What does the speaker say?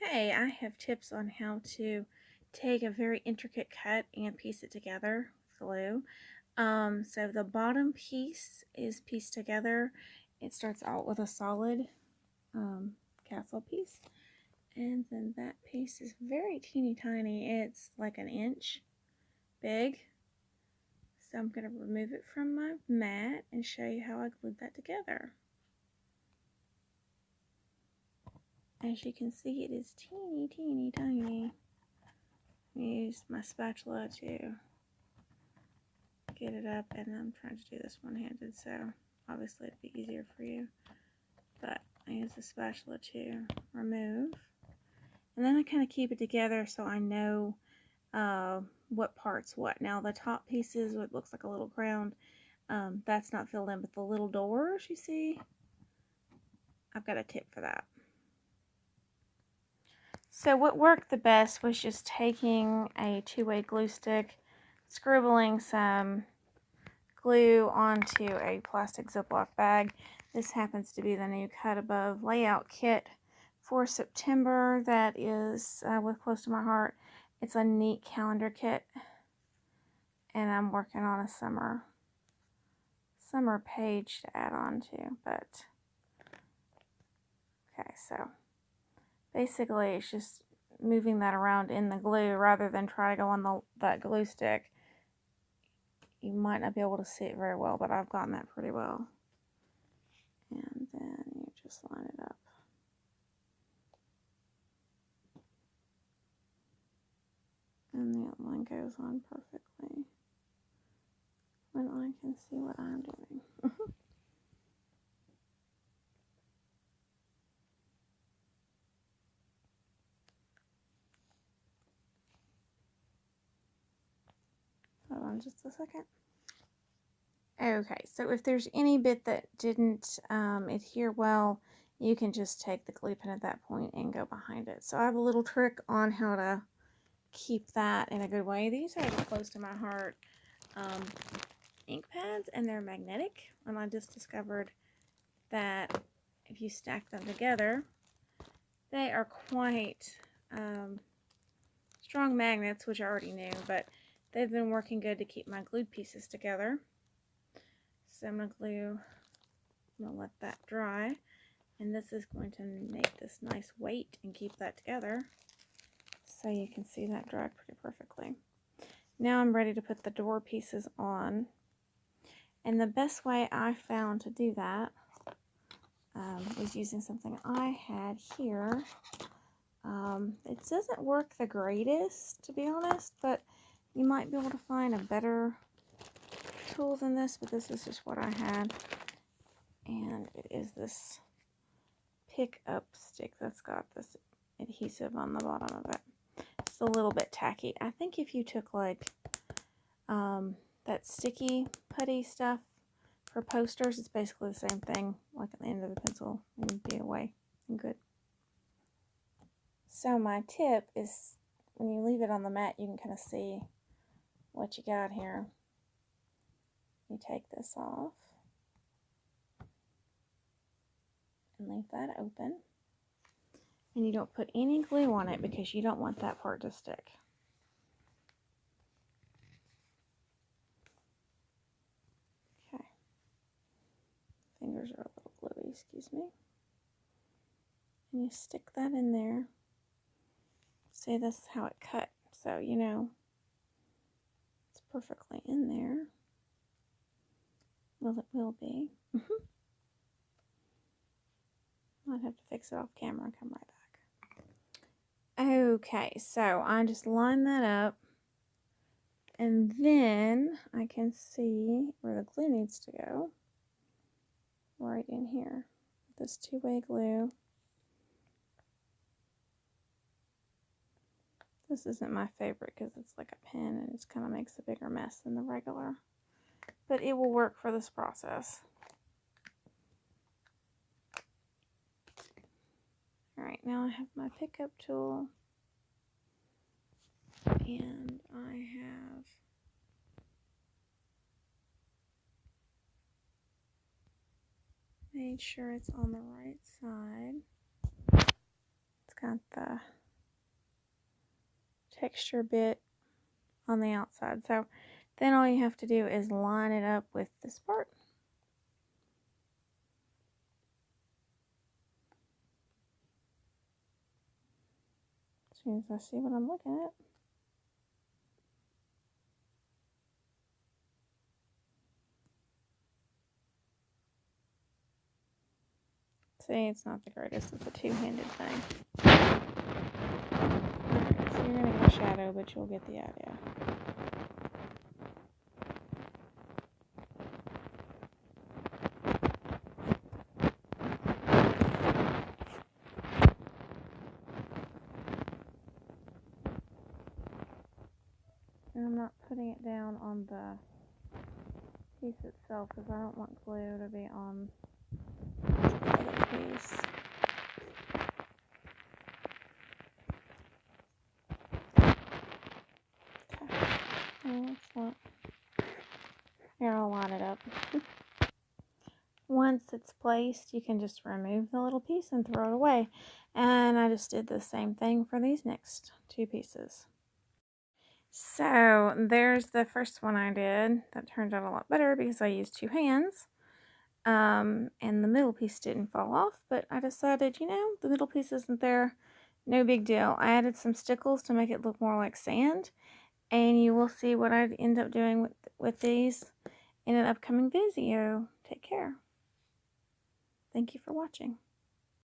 Hey, I have tips on how to take a very intricate cut and piece it together with glue. So the bottom piece is pieced together. It starts out with a solid castle piece, and then that piece is very teeny tiny. It's like an inch big. So I'm going to remove it from my mat and show you how I glued that together. As you can see, it is teeny, teeny, tiny. I used my spatula to get it up, and I'm trying to do this one-handed, so obviously it'd be easier for you. But I use the spatula to remove, and then I kind of keep it together so I know what part's what. Now the top piece is what looks like a little crown. That's not filled in, but the little doors you see, I've got a tip for that. So what worked the best was just taking a two-way glue stick, scribbling some glue onto a plastic Ziploc bag. This happens to be the new Cut Above layout kit for September that is with close to my heart. It's a neat calendar kit, and I'm working on a summer page to add on to. But okay, so basically it's just moving that around in the glue rather than try to go on that glue stick. You might not be able to see it very well, but I've gotten that pretty well. And then you just line it up. And the outline goes on perfectly when I can see what I'm doing. Hold on just a second. Okay, so if there's any bit that didn't adhere well, you can just take the glue pen at that point and go behind it. So I have a little trick on how to keep that in a good way. These are close to my heart ink pads, and they're magnetic. And I just discovered that if you stack them together, they are quite strong magnets, which I already knew, but they've been working good to keep my glued pieces together. So I'm going to let that dry, and this is going to make this nice weight and keep that together. So you can see that dry pretty perfectly. Now I'm ready to put the door pieces on, and the best way I found to do that was using something I had here. It doesn't work the greatest, to be honest, but you might be able to find a better tool than this, but this is just what I had. And it is this pick up stick that's got this adhesive on the bottom of it. It's a little bit tacky. I think if you took like that sticky putty stuff for posters, it's basically the same thing, like at the end of the pencil, and you'd be away and good. So my tip is when you leave it on the mat, you can kind of see what you got here. You take this off and leave that open. And you don't put any glue on it because you don't want that part to stick. Okay. Fingers are a little gluey, excuse me. And you stick that in there. Say this is how it cut, so you know it's perfectly in there. Well, it will be. I'd have to fix it off camera and come right back. Okay, so I just line that up, and then I can see where the glue needs to go. Right in here. This two-way glue. This isn't my favorite because it's like a pen and it kind of makes a bigger mess than the regular. But it will work for this process. Alright, now I have my pickup tool. And I have made sure it's on the right side. It's kind at the texture bit on the outside. So then all you have to do is line it up with this part. As soon as I see what I'm looking at. See, it's not the greatest. It's a two-handed thing. Alright, so you're going to get a shadow, but you'll get the idea. And I'm not putting it down on the piece itself because I don't want glue to be on the other piece. Okay, well, let's look. Here, I'll line it up. Once it's placed, you can just remove the little piece and throw it away. And I just did the same thing for these next two pieces. So there's the first one I did. That turned out a lot better because I used two hands. And the middle piece didn't fall off, but I decided, you know, the middle piece isn't there. No big deal. I added some stickles to make it look more like sand. And you will see what I end up doing with these in an upcoming video. Take care. Thank you for watching.